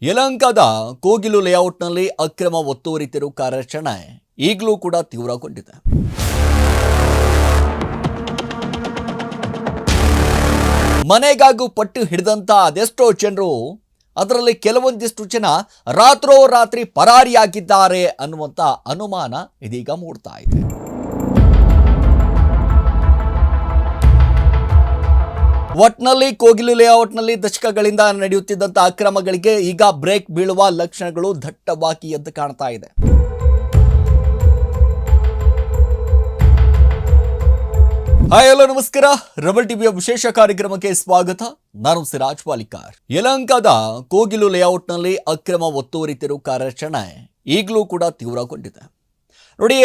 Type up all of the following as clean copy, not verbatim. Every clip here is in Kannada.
ಯಲಹಂಕದ ಕೋಗಿಲು ಲೇಔಟ್ನಲ್ಲಿ ಅಕ್ರಮ ಒತ್ತುವರಿ ತೆರವು ಕಾರ್ಯಾಚರಣೆ ಈಗಲೂ ಕೂಡ ತೀವ್ರಗೊಂಡಿದೆ. ಮನೆಗಾಗೂ ಪಟ್ಟು ಹಿಡಿದಂತ ಅದೆಷ್ಟೋ ಜನರು, ಅದರಲ್ಲಿ ಕೆಲವೊಂದಿಷ್ಟು ಜನ ರಾತ್ರೋರಾತ್ರಿ ಪರಾರಿಯಾಗಿದ್ದಾರೆ ಅನ್ನುವಂತ ಅನುಮಾನ ಇದೀಗ ಮೂಡ್ತಾ ಇದೆ. ಒಟ್ನಲ್ಲಿ ಕೋಗಿಲು ಲೇಔಟ್ನಲ್ಲಿ ದಶಕಗಳಿಂದ ನಡೆಯುತ್ತಿದ್ದಂಥ ಅಕ್ರಮಗಳಿಗೆ ಈಗ ಬ್ರೇಕ್ ಬೀಳುವ ಲಕ್ಷಣಗಳು ದಟ್ಟವಾಗಿ ಎದ್ದು ಕಾಣ್ತಾ ಇದೆ. ಹಾಯ್ ಹಲೋ ನಮಸ್ಕಾರ, ರೆಬೆಲ್ ಟಿವಿಯ ವಿಶೇಷ ಕಾರ್ಯಕ್ರಮಕ್ಕೆ ಸ್ವಾಗತ. ನಾನು ಸಿರಾಜ್ ವಾಲಿಕಾರ್. ಯಲಹಂಕದ ಕೋಗಿಲು ಲೇಔಟ್ನಲ್ಲಿ ಅಕ್ರಮ ಒತ್ತುವರಿ ತೆರವು ಕಾರ್ಯಾಚರಣೆ ಈಗಲೂ ಕೂಡ ತೀವ್ರಗೊಂಡಿದೆ. ನೋಡಿ,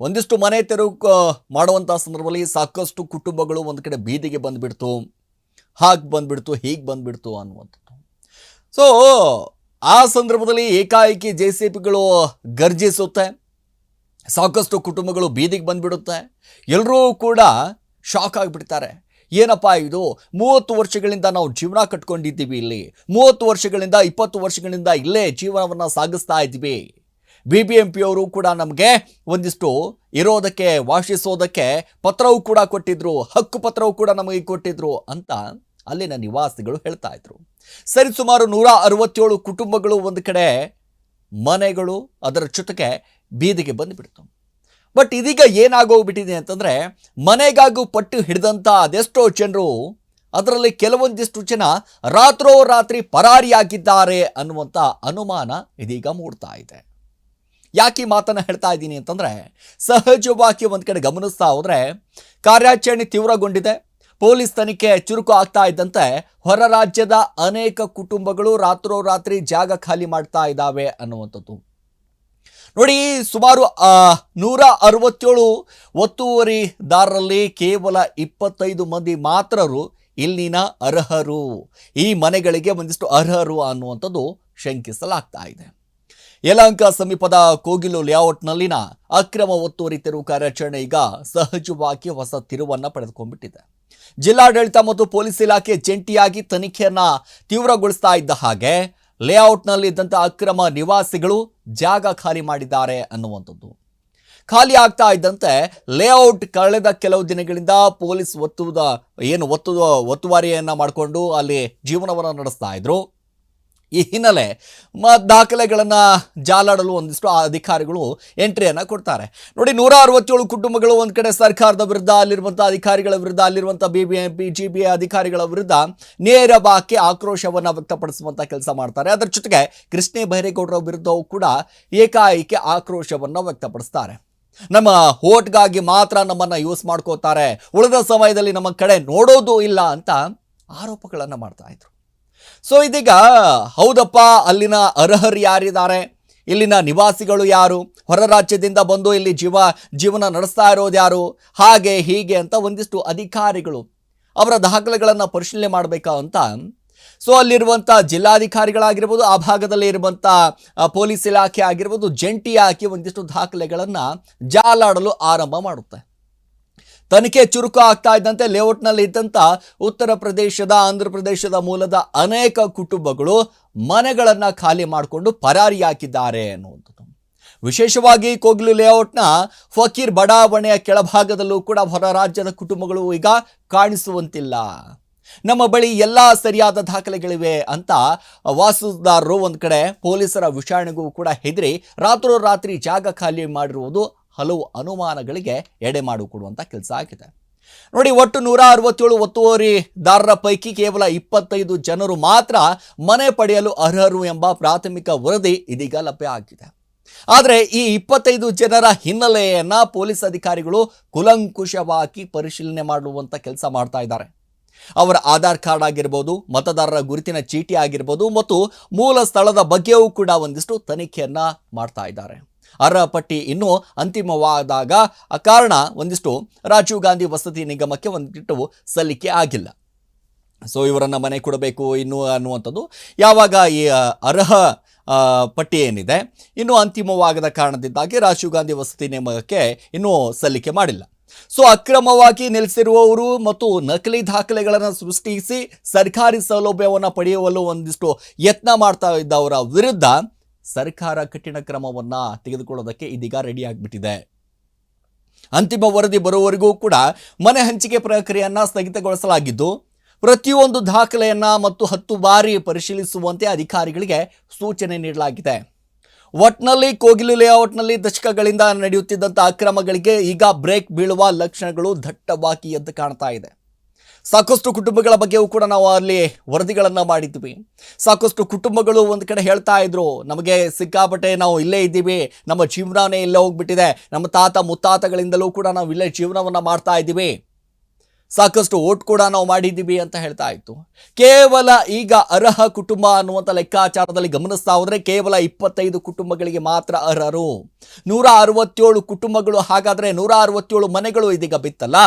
ಒಂದಿಷ್ಟು ಮನೆ ತೆರವು ಮಾಡುವಂಥ ಸಂದರ್ಭದಲ್ಲಿ ಸಾಕಷ್ಟು ಕುಟುಂಬಗಳು ಒಂದು ಕಡೆ ಬೀದಿಗೆ ಬಂದುಬಿಡ್ತು, ಹಾಗೆ ಬಂದ್ಬಿಡ್ತು, ಹೀಗೆ ಬಂದ್ಬಿಡ್ತು ಅನ್ನುವಂಥದ್ದು. ಸೊ ಆ ಸಂದರ್ಭದಲ್ಲಿ ಏಕಾಏಕಿ JCBಗಳು ಗರ್ಜಿಸುತ್ತೆ, ಸಾಕಷ್ಟು ಕುಟುಂಬಗಳು ಬೀದಿಗೆ ಬಂದ್ಬಿಡುತ್ತೆ. ಎಲ್ಲರೂ ಕೂಡ ಶಾಕ್ ಆಗಿಬಿಡ್ತಾರೆ. ಏನಪ್ಪ ಇದು, 30 ವರ್ಷಗಳಿಂದ ನಾವು ಜೀವನ ಕಟ್ಕೊಂಡಿದ್ದೀವಿ, ಇಲ್ಲಿ 30 ವರ್ಷಗಳಿಂದ 20 ವರ್ಷಗಳಿಂದ ಇಲ್ಲೇ ಜೀವನವನ್ನು ಸಾಗಿಸ್ತಾ ಇದ್ದೀವಿ. BBMP ಅವರು ಕೂಡ ನಮಗೆ ಒಂದಿಷ್ಟು ಇರೋದಕ್ಕೆ, ವಾಸಿಸೋದಕ್ಕೆ ಪತ್ರವೂ ಕೂಡ ಕೊಟ್ಟಿದ್ರು, ಹಕ್ಕು ಪತ್ರವೂ ಕೂಡ ನಮಗೆ ಕೊಟ್ಟಿದ್ರು ಅಂತ ಅಲ್ಲಿನ ನಿವಾಸಿಗಳು ಹೇಳ್ತಾ ಇದ್ರು. ಸರಿ, ಸುಮಾರು 167 ಕುಟುಂಬಗಳು ಒಂದು ಕಡೆ ಮನೆಗಳು ಅದರ ಜೊತೆಗೆ ಬೀದಿಗೆ ಬಂದುಬಿಡ್ತು. ಬಟ್ ಇದೀಗ ಏನಾಗೋಗ್ಬಿಟ್ಟಿದೆ ಅಂತಂದರೆ, ಮನೆಗಾಗೂ ಪಟ್ಟು ಹಿಡಿದಂಥ ಅದೆಷ್ಟೋ ಜನರು, ಅದರಲ್ಲಿ ಕೆಲವೊಂದಿಷ್ಟು ಜನ ರಾತ್ರೋರಾತ್ರಿ ಪರಾರಿಯಾಗಿದ್ದಾರೆ ಅನ್ನುವಂಥ ಅನುಮಾನ ಇದೀಗ ಮೂಡ್ತಾ ಇದೆ. ಯಾಕೆ ಈ ಮಾತನ್ನು ಹೇಳ್ತಾ ಇದ್ದೀನಿ ಅಂತಂದರೆ, ಸಹಜವಾಗಿ ಒಂದು ಕಡೆ ಗಮನಿಸ್ತಾ ಹೋದರೆ ಕಾರ್ಯಾಚರಣೆ ತೀವ್ರಗೊಂಡಿದೆ. ಪೊಲೀಸ್ ತನಿಖೆ ಚುರುಕು ಆಗ್ತಾ ಇದ್ದಂತೆ ಹೊರ ರಾಜ್ಯದ ಅನೇಕ ಕುಟುಂಬಗಳು ರಾತ್ರೋರಾತ್ರಿ ಜಾಗ ಖಾಲಿ ಮಾಡ್ತಾ ಇದ್ದಾವೆ ಅನ್ನುವಂಥದ್ದು. ನೋಡಿ, ಸುಮಾರು 167 ಒತ್ತುವರಿದಾರರಲ್ಲಿ ಕೇವಲ 25 ಮಂದಿ ಮಾತ್ರರು ಇಲ್ಲಿನ ಅರ್ಹರು, ಈ ಮನೆಗಳಿಗೆ ಒಂದಿಷ್ಟು ಅರ್ಹರು ಅನ್ನುವಂಥದ್ದು ಶಂಕಿಸಲಾಗ್ತಾ ಇದೆ. ಯಲಹಂಕ ಸಮೀಪದ ಕೋಗಿಲು ಲೇಔಟ್ನಲ್ಲಿನ ಅಕ್ರಮ ಒತ್ತುವರಿ ತೆರವು ಕಾರ್ಯಾಚರಣೆ ಈಗ ಸಹಜವಾಗಿ ಹೊಸ ತಿರುವನ್ನು ಪಡೆದುಕೊಂಡ್ಬಿಟ್ಟಿದೆ. ಜಿಲ್ಲಾಡಳಿತ ಮತ್ತು ಪೊಲೀಸ್ ಇಲಾಖೆ ಜಂಟಿಯಾಗಿ ತನಿಖೆಯನ್ನ ತೀವ್ರಗೊಳಿಸ್ತಾ ಇದ್ದ ಹಾಗೆ ಲೇಔಟ್ನಲ್ಲಿ ಇದ್ದಂಥ ಅಕ್ರಮ ನಿವಾಸಿಗಳು ಜಾಗ ಖಾಲಿ ಮಾಡಿದ್ದಾರೆ ಅನ್ನುವಂಥದ್ದು. ಖಾಲಿ ಆಗ್ತಾ ಇದ್ದಂತೆ ಲೇಔಟ್ ಕಳೆದ ಕೆಲವು ದಿನಗಳಿಂದ ಪೊಲೀಸ್ ಒತ್ತುವರಿಯನ್ನು ಮಾಡಿಕೊಂಡು ಅಲ್ಲಿ ಜೀವನವನ್ನು ನಡೆಸ್ತಾ ಇದ್ರು. ಈ ಹಿನ್ನೆಲೆ ದಾಖಲೆಗಳನ್ನು ಜಾಲಾಡಲು ಒಂದಿಷ್ಟು ಅಧಿಕಾರಿಗಳು ಎಂಟ್ರಿಯನ್ನು ಕೊಡ್ತಾರೆ. ನೋಡಿ, 167 ಕುಟುಂಬಗಳು ಒಂದು ಕಡೆ ಸರ್ಕಾರದ ವಿರುದ್ಧ, ಅಲ್ಲಿರುವಂಥ ಅಧಿಕಾರಿಗಳ ವಿರುದ್ಧ, ಅಲ್ಲಿರುವಂಥ BBMP GBA ಅಧಿಕಾರಿಗಳ ವಿರುದ್ಧ ನೇರವಾಗಿ ಆಕ್ರೋಶವನ್ನು ವ್ಯಕ್ತಪಡಿಸುವಂಥ ಕೆಲಸ ಮಾಡ್ತಾರೆ. ಅದರ ಜೊತೆಗೆ ಕೃಷ್ಣ ಬೈರೇಗೌಡರ ವಿರುದ್ಧವೂ ಕೂಡ ಏಕಾಏಕಿ ಆಕ್ರೋಶವನ್ನು ವ್ಯಕ್ತಪಡಿಸ್ತಾರೆ. ನಮ್ಮ ಹೋಟ್ಗಾಗಿ ಮಾತ್ರ ನಮ್ಮನ್ನು ಯೂಸ್ ಮಾಡ್ಕೋತಾರೆ, ಉಳಿದ ಸಮಯದಲ್ಲಿ ನಮ್ಮ ಕಡೆ ನೋಡೋದು ಇಲ್ಲ ಅಂತ ಆರೋಪಗಳನ್ನು ಮಾಡ್ತಾ ಇದ್ರು. ಸೊ ಇದೀಗ ಹೌದಪ್ಪ, ಅಲ್ಲಿನ ಅರ್ಹರು ಯಾರಿದ್ದಾರೆ, ಇಲ್ಲಿನ ನಿವಾಸಿಗಳು ಯಾರು, ಹೊರ ರಾಜ್ಯದಿಂದ ಬಂದು ಇಲ್ಲಿ ಜೀವನ ನಡೆಸ್ತಾ ಇರೋದು ಯಾರು, ಹಾಗೆ ಹೀಗೆ ಅಂತ ಒಂದಿಷ್ಟು ಅಧಿಕಾರಿಗಳು ಅವರ ದಾಖಲೆಗಳನ್ನು ಪರಿಶೀಲನೆ ಮಾಡಬೇಕಾ ಅಂತ ಸೊ ಅಲ್ಲಿರುವಂಥ ಜಿಲ್ಲಾಧಿಕಾರಿಗಳಾಗಿರ್ಬೋದು, ಆ ಭಾಗದಲ್ಲಿ ಇರುವಂಥ ಪೊಲೀಸ್ ಇಲಾಖೆ ಆಗಿರ್ಬೋದು, ಜಂಟಿಯಾಗಿ ಒಂದಿಷ್ಟು ದಾಖಲೆಗಳನ್ನು ಜಾಲಾಡಲು ಆರಂಭ ಮಾಡುತ್ತೆ. ತನಿಖೆ ಚುರುಕು ಆಗ್ತಾ ಇದ್ದಂತೆ ಲೇಔಟ್ನಲ್ಲಿ ಇದ್ದಂಥ ಉತ್ತರ ಪ್ರದೇಶದ, ಆಂಧ್ರ ಪ್ರದೇಶದ ಮೂಲದ ಅನೇಕ ಕುಟುಂಬಗಳು ಮನೆಗಳನ್ನು ಖಾಲಿ ಮಾಡಿಕೊಂಡು ಪರಾರಿಯಾಗಿದ್ದಾರೆ ಅನ್ನುವಂಥದ್ದು. ವಿಶೇಷವಾಗಿ ಕೋಗಿಲು ಲೇಔಟ್ನ ಫಕೀರ್ ಬಡಾವಣೆಯ ಕೆಳಭಾಗದಲ್ಲೂ ಕೂಡ ಹೊರ ರಾಜ್ಯದ ಕುಟುಂಬಗಳು ಈಗ ಕಾಣಿಸುವಂತಿಲ್ಲ. ನಮ್ಮ ಬಳಿ ಎಲ್ಲ ಸರಿಯಾದ ದಾಖಲೆಗಳಿವೆ ಅಂತ ವಾಸುದಾರರು ಒಂದು ಕಡೆ ಪೊಲೀಸರ ವಿಚಾರಣೆಗೂ ಕೂಡ ಹೆದರಿ ರಾತ್ರೋರಾತ್ರಿ ಜಾಗ ಖಾಲಿ ಮಾಡಿರುವುದು ಹಲವು ಅನುಮಾನಗಳಿಗೆ ಎಡೆ ಮಾಡಿಕೊಡುವಂಥ ಕೆಲಸ ಆಗಿದೆ. ನೋಡಿ, ಒಟ್ಟು 167 ಒತ್ತುವರಿದಾರರ ಪೈಕಿ ಕೇವಲ 25 ಜನರು ಮಾತ್ರ ಮನೆ ಪಡೆಯಲು ಅರ್ಹರು ಎಂಬ ಪ್ರಾಥಮಿಕ ವರದಿ ಇದೀಗ ಲಭ್ಯ ಆಗಿದೆ. ಆದರೆ ಈ 25 ಜನರ ಹಿನ್ನೆಲೆಯನ್ನು ಪೊಲೀಸ್ ಅಧಿಕಾರಿಗಳು ಕುಲಂಕುಷವಾಗಿ ಪರಿಶೀಲನೆ ಮಾಡುವಂಥ ಕೆಲಸ ಮಾಡ್ತಾ ಇದ್ದಾರೆ. ಅವರ ಆಧಾರ್ ಕಾರ್ಡ್ ಆಗಿರ್ಬೋದು, ಮತದಾರರ ಗುರುತಿನ ಚೀಟಿ ಆಗಿರ್ಬೋದು ಮತ್ತು ಮೂಲ ಸ್ಥಳದ ಬಗ್ಗೆಯೂ ಕೂಡ ಒಂದಿಷ್ಟು ತನಿಖೆಯನ್ನು ಮಾಡ್ತಾ ಇದ್ದಾರೆ. ಅರ್ಹ ಪಟ್ಟಿ ಇನ್ನೂ ಅಂತಿಮವಾದಾಗ ಕಾರಣ ಒಂದಿಷ್ಟು ರಾಜೀವ್ ಗಾಂಧಿ ವಸತಿ ನಿಗಮಕ್ಕೆ ಒಂದಿಟ್ಟು ಸಲ್ಲಿಕೆ ಆಗಿಲ್ಲ. ಸೊ ಇವರನ್ನು ಮನೆ ಕೊಡಬೇಕು ಇನ್ನೂ ಅನ್ನುವಂಥದ್ದು ಯಾವಾಗ ಈ ಅರ್ಹ ಪಟ್ಟಿ ಏನಿದೆ ಇನ್ನೂ ಅಂತಿಮವಾಗದ ಕಾರಣದಿಂದಾಗಿ ರಾಜೀವ್ ಗಾಂಧಿ ವಸತಿ ನಿಗಮಕ್ಕೆ ಇನ್ನೂ ಸಲ್ಲಿಕೆ ಮಾಡಿಲ್ಲ. ಸೊ ಅಕ್ರಮವಾಗಿ ನೆಲೆಸಿರುವವರು ಮತ್ತು ನಕಲಿ ದಾಖಲೆಗಳನ್ನು ಸೃಷ್ಟಿಸಿ ಸರ್ಕಾರಿ ಸೌಲಭ್ಯವನ್ನು ಪಡೆಯುವಲು ಒಂದಿಷ್ಟು ಯತ್ನ ಮಾಡ್ತಾ ಇದ್ದವರ ವಿರುದ್ಧ ಸರ್ಕಾರ ಕಠಿಣ ಕ್ರಮವನ್ನ ತೆಗೆದುಕೊಳ್ಳೋದಕ್ಕೆ ಇದೀಗ ರೆಡಿ ಆಗಿಬಿಟ್ಟಿದೆ. ಅಂತಿಮ ವರದಿ ಬರುವವರೆಗೂ ಕೂಡ ಮನೆ ಹಂಚಿಕೆ ಪ್ರಕ್ರಿಯೆಯನ್ನ ಸ್ಥಗಿತಗೊಳಿಸಲಾಗಿದ್ದು, ಪ್ರತಿಯೊಂದು ದಾಖಲೆಯನ್ನ ಮತ್ತು 10 ಬಾರಿ ಪರಿಶೀಲಿಸುವಂತೆ ಅಧಿಕಾರಿಗಳಿಗೆ ಸೂಚನೆ ನೀಡಲಾಗಿದೆ. ಒಟ್ನಲ್ಲಿ ಕೋಗಿಲು ಲೇಔಟ್ನಲ್ಲಿ ದಶಕಗಳಿಂದ ನಡೆಯುತ್ತಿದ್ದಂಥ ಅಕ್ರಮಗಳಿಗೆ ಈಗ ಬ್ರೇಕ್ ಬೀಳುವ ಲಕ್ಷಣಗಳು ದಟ್ಟವಾಗಿ ಎದ್ದು ಕಾಣ್ತಾ ಇದೆ. ಸಾಕಷ್ಟು ಕುಟುಂಬಗಳ ಬಗ್ಗೆಯೂ ಕೂಡ ನಾವು ಅಲ್ಲಿ ವರದಿಗಳನ್ನು ಮಾಡಿದ್ವಿ. ಸಾಕಷ್ಟು ಕುಟುಂಬಗಳು ಒಂದು ಕಡೆ ಹೇಳ್ತಾ ಇದ್ರು, ನಮಗೆ ಸಿಕ್ಕಾಪಟ್ಟೆ ನಾವು ಇಲ್ಲೇ ಇದ್ದೀವಿ, ನಮ್ಮ ಜೀವನನೇ ಇಲ್ಲೇ ಹೋಗ್ಬಿಟ್ಟಿದೆ, ನಮ್ಮ ತಾತ ಮುತ್ತಾತಗಳಿಂದಲೂ ಕೂಡ ನಾವು ಇಲ್ಲೇ ಜೀವನವನ್ನು ಮಾಡ್ತಾ ಇದ್ದೀವಿ, ಸಾಕಷ್ಟು ಓಟ್ ಕೂಡ ನಾವು ಮಾಡಿದ್ದೀವಿ ಅಂತ ಹೇಳ್ತಾ ಇತ್ತು. ಕೇವಲ ಈಗ ಅರ್ಹ ಕುಟುಂಬ ಅನ್ನುವಂಥ ಲೆಕ್ಕಾಚಾರದಲ್ಲಿ ಗಮನಿಸ್ತಾ ಹೋದರೆ ಕೇವಲ 25 ಕುಟುಂಬಗಳಿಗೆ ಮಾತ್ರ ಅರ್ಹರು. 167 ಕುಟುಂಬಗಳು, ಹಾಗಾದರೆ 167 ಮನೆಗಳು ಇದೀಗ ಬಿತ್ತಲ್ಲ.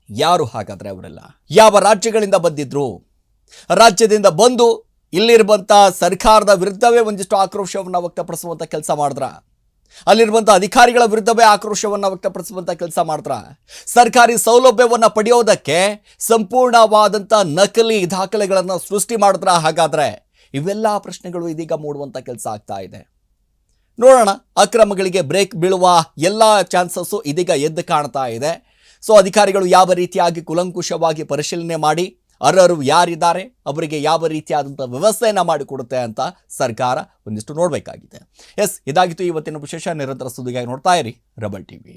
ಯಾರು ಹಾಗಾದರೆ ಅವರೆಲ್ಲ? ಯಾವ ರಾಜ್ಯಗಳಿಂದ ಬಂದಿದ್ರು? ರಾಜ್ಯದಿಂದ ಬಂದು ಇಲ್ಲಿರುವಂಥ ಸರ್ಕಾರದ ವಿರುದ್ಧವೇ ಒಂದಿಷ್ಟು ಆಕ್ರೋಶವನ್ನು ವ್ಯಕ್ತಪಡಿಸುವಂಥ ಕೆಲಸ ಮಾಡಿದ್ರ? ಅಲ್ಲಿರುವಂಥ ಅಧಿಕಾರಿಗಳ ವಿರುದ್ಧವೇ ಆಕ್ರೋಶವನ್ನು ವ್ಯಕ್ತಪಡಿಸುವಂಥ ಕೆಲಸ ಮಾಡಿದ್ರ? ಸರ್ಕಾರಿ ಸೌಲಭ್ಯವನ್ನು ಪಡೆಯೋದಕ್ಕೆ ಸಂಪೂರ್ಣವಾದಂಥ ನಕಲಿ ದಾಖಲೆಗಳನ್ನು ಸೃಷ್ಟಿ ಮಾಡಿದ್ರ? ಹಾಗಾದರೆ ಇವೆಲ್ಲ ಪ್ರಶ್ನೆಗಳು ಇದೀಗ ಮೂಡುವಂಥ ಕೆಲಸ ಆಗ್ತಾ ಇದೆ. ನೋಡೋಣ, ಅಕ್ರಮಗಳಿಗೆ ಬ್ರೇಕ್ ಬೀಳುವ ಎಲ್ಲ ಚಾನ್ಸಸ್ಸು ಇದೀಗ ಎದ್ದು ಕಾಣ್ತಾ ಇದೆ. ಸೊ ಅಧಿಕಾರಿಗಳು ಯಾವ ರೀತಿಯಾಗಿ ಕುಲಂಕುಷವಾಗಿ ಪರಿಶೀಲನೆ ಮಾಡಿ ಅರ್ಹರು ಯಾರಿದ್ದಾರೆ ಅವರಿಗೆ ಯಾವ ರೀತಿಯಾದಂಥ ವ್ಯವಸ್ಥೆಯನ್ನು ಮಾಡಿಕೊಡುತ್ತೆ ಅಂತ ಸರ್ಕಾರ ಒಂದಿಷ್ಟು ನೋಡಬೇಕಾಗಿದೆ. ಎಸ್, ಇದಾಗಿತ್ತು ಇವತ್ತಿನ ವಿಶೇಷ. ನಿರಂತರ ಸುದ್ದಿಗಾಗಿ ನೋಡ್ತಾ ಇರಿ ರೆಬೆಲ್ ಟಿವಿ.